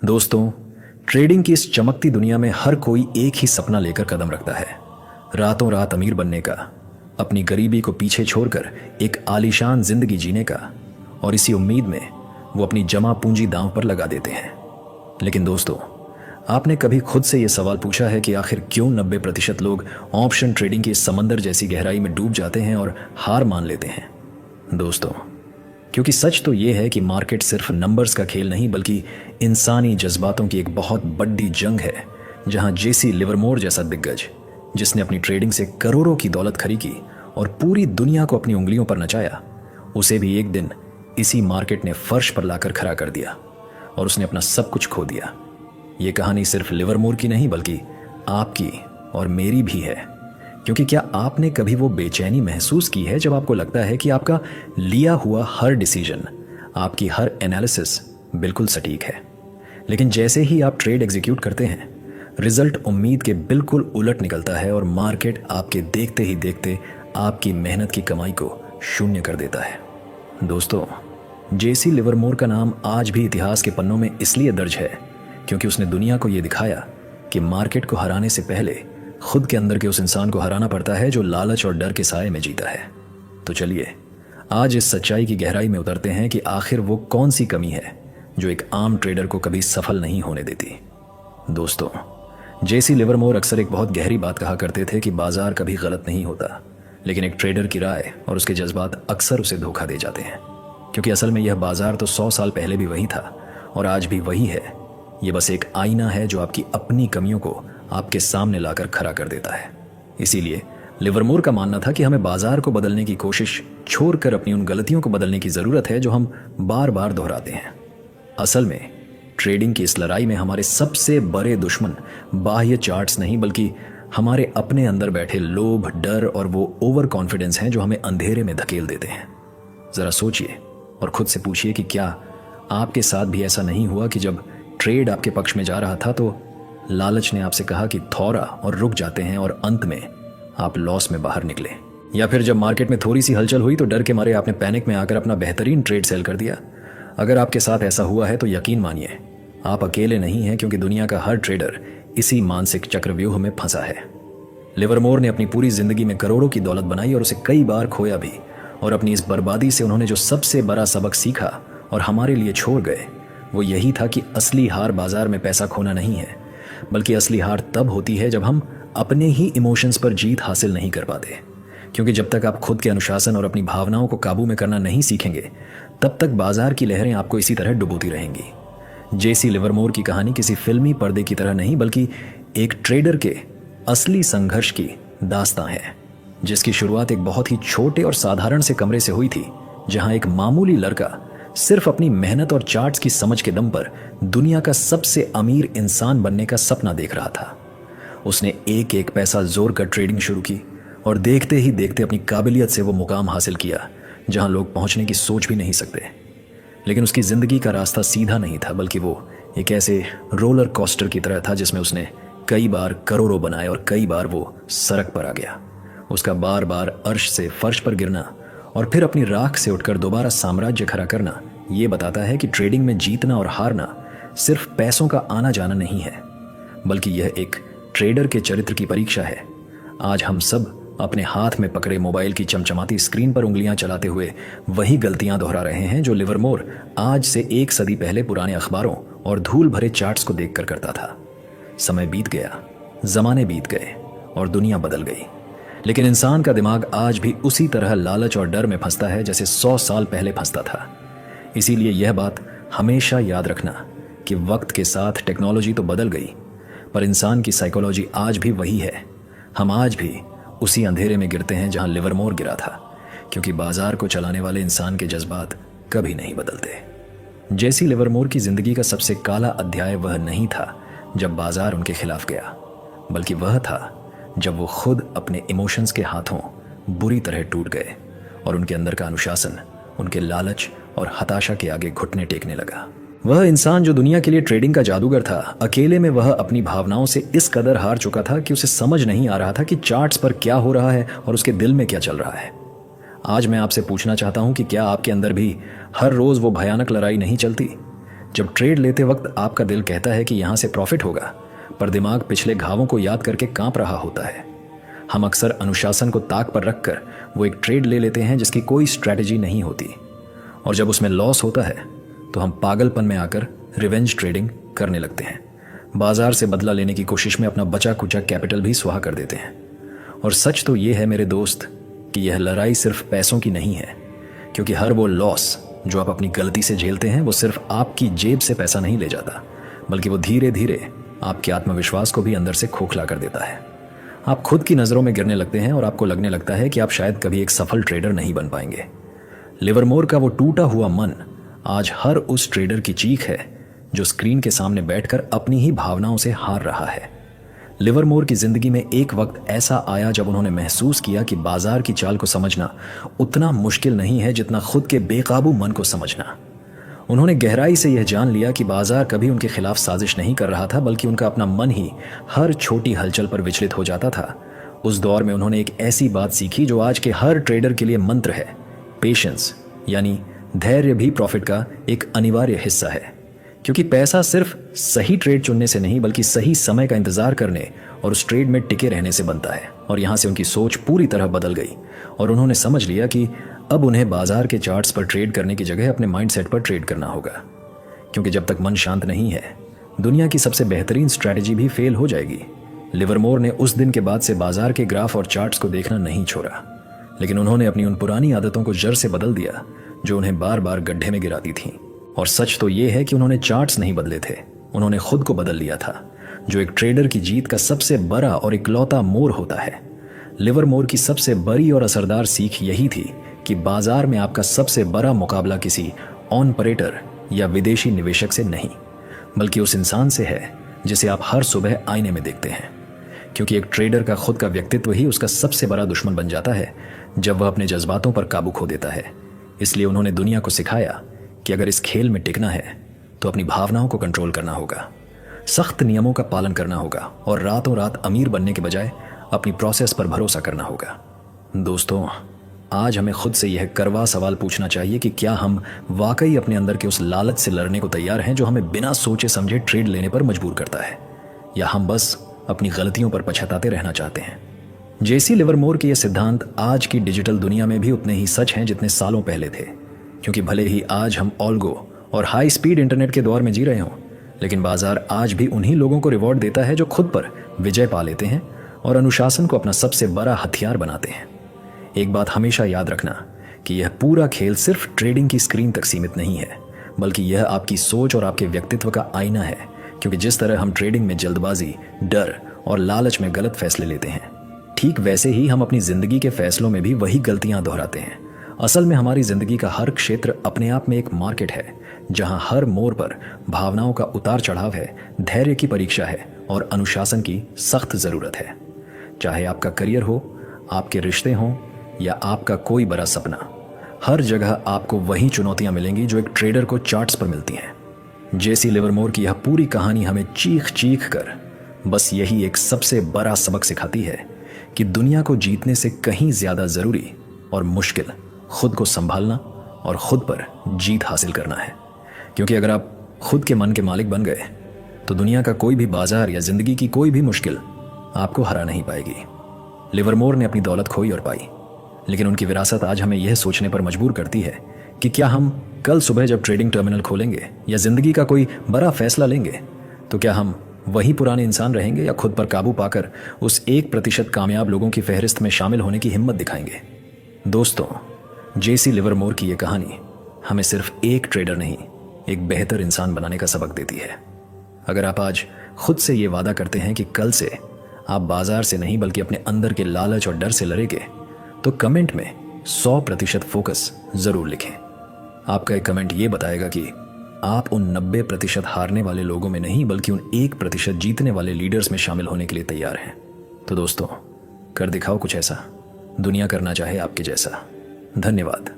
दोस्तों, ट्रेडिंग की इस चमकती दुनिया में हर कोई एक ही सपना लेकर कदम रखता है, रातों रात अमीर बनने का, अपनी गरीबी को पीछे छोड़कर एक आलीशान जिंदगी जीने का। और इसी उम्मीद में वो अपनी जमा पूंजी दांव पर लगा देते हैं। लेकिन दोस्तों, आपने कभी खुद से ये सवाल पूछा है कि आखिर क्यों 90% लोग ऑप्शन ट्रेडिंग की इस समंदर जैसी गहराई में डूब जाते हैं और हार मान लेते हैं? दोस्तों, क्योंकि सच तो ये है कि मार्केट सिर्फ नंबर्स का खेल नहीं बल्कि इंसानी जज्बातों की एक बहुत बड़ी जंग है, जहां जेसी लिवरमोर जैसा दिग्गज, जिसने अपनी ट्रेडिंग से करोड़ों की दौलत खड़ी की और पूरी दुनिया को अपनी उंगलियों पर नचाया, उसे भी एक दिन इसी मार्केट ने फर्श पर लाकर खड़ा कर दिया और उसने अपना सब कुछ खो दिया। ये कहानी सिर्फ लिवरमोर की नहीं बल्कि आपकी और मेरी भी है। क्योंकि क्या आपने कभी वो बेचैनी महसूस की है जब आपको लगता है कि आपका लिया हुआ हर डिसीजन, आपकी हर एनालिसिस बिल्कुल सटीक है, लेकिन जैसे ही आप ट्रेड एग्जीक्यूट करते हैं, रिजल्ट उम्मीद के बिल्कुल उलट निकलता है और मार्केट आपके देखते ही देखते आपकी मेहनत की कमाई को शून्य कर देता है? दोस्तों, जेसी लिवरमोर का नाम आज भी इतिहास के पन्नों में इसलिए दर्ज है क्योंकि उसने दुनिया को यह दिखाया कि मार्केट को हराने से पहले खुद के अंदर के उस इंसान को हराना पड़ता है जो लालच और डर के साए में जीता है। तो चलिए आज इस सच्चाई की गहराई में उतरते हैं कि आखिर वो कौन सी कमी है जो एक आम ट्रेडर को कभी सफल नहीं होने देती। दोस्तों, जेसी लिवरमोर अक्सर एक बहुत गहरी बात कहा करते थे कि बाजार कभी गलत नहीं होता, लेकिन एक ट्रेडर की राय और उसके जज्बात अक्सर उसे धोखा दे जाते हैं। क्योंकि असल में यह बाजार तो 100 साल पहले भी वही था और आज भी वही है। ये बस एक आईना है जो आपकी अपनी कमियों को आपके सामने लाकर खड़ा कर देता है। इसीलिए लिवरमोर का मानना था कि हमें बाजार को बदलने की कोशिश छोड़कर अपनी उन गलतियों को बदलने की जरूरत है जो हम बार बार दोहराते हैं। असल में ट्रेडिंग की इस लड़ाई में हमारे सबसे बड़े दुश्मन बाह्य चार्ट्स नहीं बल्कि हमारे अपने अंदर बैठे लोभ, डर और वो ओवर कॉन्फिडेंस हैं जो हमें अंधेरे में धकेल देते हैं। जरा सोचिए और खुद से पूछिए कि क्या आपके साथ भी ऐसा नहीं हुआ कि जब ट्रेड आपके पक्ष में जा रहा था तो लालच ने आपसे कहा कि थोड़ा और रुक जाते हैं और अंत में आप लॉस में बाहर निकले? या फिर जब मार्केट में थोड़ी सी हलचल हुई तो डर के मारे आपने पैनिक में आकर अपना बेहतरीन ट्रेड सेल कर दिया? अगर आपके साथ ऐसा हुआ है तो यकीन मानिए आप अकेले नहीं हैं, क्योंकि दुनिया का हर ट्रेडर इसी मानसिक चक्रव्यूह में फंसा है। लिवरमोर ने अपनी पूरी जिंदगी में करोड़ों की दौलत बनाई और उसे कई बार खोया भी, और अपनी इस बर्बादी से उन्होंने जो सबसे बड़ा सबक सीखा और हमारे लिए छोड़ गए वो यही था कि असली हार बाजार में पैसा खोना नहीं है, बल्कि असली हार तब होती है जब हम अपने ही इमोशंस पर जीत हासिल नहीं कर पाते। क्योंकि जब तक आप खुद के अनुशासन और अपनी भावनाओं को काबू में करना नहीं सीखेंगे, तब तक बाजार की लहरें आपको इसी तरह डुबोती रहेंगी। जेसी लिवरमोर की कहानी किसी फिल्मी पर्दे की तरह नहीं बल्कि एक ट्रेडर के असली संघर्ष की दास्तां है, जिसकी शुरुआत एक बहुत ही छोटे और साधारण से कमरे से हुई थी, जहां एक मामूली लड़का सिर्फ अपनी मेहनत और चार्ट्स की समझ के दम पर दुनिया का सबसे अमीर इंसान बनने का सपना देख रहा था। उसने एक एक पैसा जोर कर ट्रेडिंग शुरू की और देखते ही देखते अपनी काबिलियत से वो मुकाम हासिल किया जहां लोग पहुंचने की सोच भी नहीं सकते। लेकिन उसकी जिंदगी का रास्ता सीधा नहीं था, बल्कि वो एक ऐसे रोलर कोस्टर की तरह था जिसमें उसने कई बार करोड़ों बनाए और कई बार वो सड़क पर आ गया। उसका बार बार अर्श से फर्श पर गिरना और फिर अपनी राख से उठकर दोबारा साम्राज्य खड़ा करना ये बताता है कि ट्रेडिंग में जीतना और हारना सिर्फ पैसों का आना जाना नहीं है, बल्कि यह एक ट्रेडर के चरित्र की परीक्षा है। आज हम सब अपने हाथ में पकड़े मोबाइल की चमचमाती स्क्रीन पर उंगलियां चलाते हुए वही गलतियां दोहरा रहे हैं जो लिवरमोर आज से 1 सदी पहले पुराने अखबारों और धूल भरे चार्ट्स को देखकर करता था। समय बीत गया, जमाने बीत गए और दुनिया बदल गई, लेकिन इंसान का दिमाग आज भी उसी तरह लालच और डर में फंसता है जैसे 100 साल पहले फंसता था। इसीलिए यह बात हमेशा याद रखना कि वक्त के साथ टेक्नोलॉजी तो बदल गई, पर इंसान की साइकोलॉजी आज भी वही है। हम आज भी उसी अंधेरे में गिरते हैं जहां लिवरमोर गिरा था, क्योंकि बाजार को चलाने वाले इंसान के जज्बात कभी नहीं बदलते। जेसी लिवरमोर की जिंदगी का सबसे काला अध्याय वह नहीं था जब बाजार उनके खिलाफ गया, बल्कि वह था जब वो खुद अपने इमोशंस के हाथों बुरी तरह टूट गए और उनके अंदर का अनुशासन उनके लालच और हताशा के आगे घुटने टेकने लगा। वह इंसान जो दुनिया के लिए ट्रेडिंग का जादूगर था, अकेले में वह अपनी भावनाओं से इस कदर हार चुका था कि उसे समझ नहीं आ रहा था कि चार्ट्स पर क्या हो रहा है और उसके दिल में क्या चल रहा है। आज मैं आपसे पूछना चाहता हूं कि क्या आपके अंदर भी हर रोज वो भयानक लड़ाई नहीं चलती जब ट्रेड लेते वक्त आपका दिल कहता है कि यहाँ से प्रॉफिट होगा, पर दिमाग पिछले घावों को याद करके कांप रहा होता है। हम अक्सर अनुशासन को ताक पर रखकर वो एक ट्रेड ले लेते हैं जिसकी कोई स्ट्रैटेजी नहीं होती, और जब उसमें लॉस होता है तो हम पागलपन में आकर रिवेंज ट्रेडिंग करने लगते हैं। बाजार से बदला लेने की कोशिश में अपना बचा कुचा कैपिटल भी स्वाहा कर देते हैं। और सच तो ये है मेरे दोस्त कि यह लड़ाई सिर्फ पैसों की नहीं है, क्योंकि हर वो लॉस जो आप अपनी गलती से झेलते हैं वो सिर्फ आपकी जेब से पैसा नहीं ले जाता, बल्कि वो धीरे धीरे आपके आत्मविश्वास को भी अंदर से खोखला कर देता है। आप खुद की नज़रों में गिरने लगते हैं और आपको लगने लगता है कि आप शायद कभी एक सफल ट्रेडर नहीं बन पाएंगे। लिवरमोर का वो टूटा हुआ मन आज हर उस ट्रेडर की चीख है जो स्क्रीन के सामने बैठकर अपनी ही भावनाओं से हार रहा है। लिवरमोर की जिंदगी में एक वक्त ऐसा आया जब उन्होंने महसूस किया कि बाजार की चाल को समझना उतना मुश्किल नहीं है जितना खुद के बेकाबू मन को समझना। उन्होंने गहराई से यह जान लिया कि बाजार कभी उनके खिलाफ साजिश नहीं कर रहा था, बल्कि उनका अपना मन ही हर छोटी हलचल पर विचलित हो जाता था। उस दौर में उन्होंने एक ऐसी बात सीखी जो आज के हर ट्रेडर के लिए मंत्र है। पेशेंस, यानी धैर्य भी प्रॉफिट का एक अनिवार्य हिस्सा है, क्योंकि पैसा सिर्फ सही ट्रेड चुनने से नहीं बल्कि सही समय का इंतजार करने और उस ट्रेड में टिके रहने से बनता है। और यहाँ से उनकी सोच पूरी तरह बदल गई और उन्होंने समझ लिया कि अब उन्हें बाजार के चार्ट्स पर ट्रेड करने की जगह अपने माइंडसेट पर ट्रेड करना होगा, क्योंकि जब तक मन शांत नहीं है दुनिया की सबसे बेहतरीन स्ट्रैटेजी भी फेल हो जाएगी। लिवरमोर ने उस दिन के बाद से बाजार के ग्राफ और चार्ट्स को देखना नहीं छोड़ा, लेकिन उन्होंने अपनी उन पुरानी आदतों को जड़ से बदल दिया जो उन्हें बार बार गड्ढे में गिराती थीं। और सच तो ये है कि उन्होंने चार्ट्स नहीं बदले थे, उन्होंने खुद को बदल लिया था, जो एक ट्रेडर की जीत का सबसे बड़ा और इकलौता मोड़ होता है। लिवरमोर की सबसे बड़ी और असरदार सीख यही थी कि बाजार में आपका सबसे बड़ा मुकाबला किसी ऑनपरेटर या विदेशी निवेशक से नहीं, बल्कि उस इंसान से है जिसे आप हर सुबह आईने में देखते हैं। क्योंकि एक ट्रेडर का खुद का व्यक्तित्व ही उसका सबसे बड़ा दुश्मन बन जाता है जब वह अपने जज्बातों पर काबू खो देता है। इसलिए उन्होंने दुनिया को सिखाया कि अगर इस खेल में टिकना है तो अपनी भावनाओं को कंट्रोल करना होगा, सख्त नियमों का पालन करना होगा और रातों रात अमीर बनने के बजाय अपनी प्रोसेस पर भरोसा करना होगा। दोस्तों, आज हमें खुद से यह करवा सवाल पूछना चाहिए कि क्या हम वाकई अपने अंदर के उस लालच से लड़ने को तैयार हैं जो हमें बिना सोचे समझे ट्रेड लेने पर मजबूर करता है, या हम बस अपनी गलतियों पर पछताते रहना चाहते हैं। जेसी लिवरमोर के ये सिद्धांत आज की डिजिटल दुनिया में भी उतने ही सच हैं जितने सालों पहले थे, क्योंकि भले ही आज हम ऑल्गो और हाई स्पीड इंटरनेट के दौर में जी रहे हों, लेकिन बाजार आज भी उन्हीं लोगों को रिवॉर्ड देता है जो खुद पर विजय पा लेते हैं और अनुशासन को अपना सबसे बड़ा हथियार बनाते हैं। एक बात हमेशा याद रखना कि यह पूरा खेल सिर्फ ट्रेडिंग की स्क्रीन तक सीमित नहीं है, बल्कि यह आपकी सोच और आपके व्यक्तित्व का आईना है। क्योंकि जिस तरह हम ट्रेडिंग में जल्दबाजी, डर और लालच में गलत फैसले लेते हैं, ठीक वैसे ही हम अपनी जिंदगी के फैसलों में भी वही गलतियां दोहराते हैं। असल में हमारी जिंदगी का हर क्षेत्र अपने आप में एक मार्केट है, जहां हर मोड़ पर भावनाओं का उतार चढ़ाव है, धैर्य की परीक्षा है और अनुशासन की सख्त जरूरत है। चाहे आपका करियर हो, आपके रिश्ते हों या आपका कोई बड़ा सपना, हर जगह आपको वही चुनौतियां मिलेंगी जो एक ट्रेडर को चार्ट्स पर मिलती हैं। जेसी लिवरमोर की यह पूरी कहानी हमें चीख चीख कर बस यही एक सबसे बड़ा सबक सिखाती है कि दुनिया को जीतने से कहीं ज्यादा जरूरी और मुश्किल खुद को संभालना और खुद पर जीत हासिल करना है। क्योंकि अगर आप खुद के मन के मालिक बन गए तो दुनिया का कोई भी बाजार या जिंदगी की कोई भी मुश्किल आपको हरा नहीं पाएगी। लिवरमोर ने अपनी दौलत खोई और पाई, लेकिन उनकी विरासत आज हमें यह सोचने पर मजबूर करती है कि क्या हम कल सुबह जब ट्रेडिंग टर्मिनल खोलेंगे या जिंदगी का कोई बड़ा फैसला लेंगे तो क्या हम वही पुराने इंसान रहेंगे या खुद पर काबू पाकर उस 1% कामयाब लोगों की फहरिस्त में शामिल होने की हिम्मत दिखाएंगे। दोस्तों, जेसी लिवरमोर की यह कहानी हमें सिर्फ एक ट्रेडर नहीं, एक बेहतर इंसान बनाने का सबक देती है। अगर आप आज खुद से ये वादा करते हैं कि कल से आप बाजार से नहीं बल्कि अपने अंदर के लालच और डर से लड़ेंगे, तो कमेंट में 100% फोकस जरूर लिखें। आपका एक कमेंट ये बताएगा कि आप उन 90% हारने वाले लोगों में नहीं बल्कि उन 1% जीतने वाले लीडर्स में शामिल होने के लिए तैयार हैं। तो दोस्तों, कर दिखाओ कुछ ऐसा दुनिया करना चाहे आपके जैसा। धन्यवाद।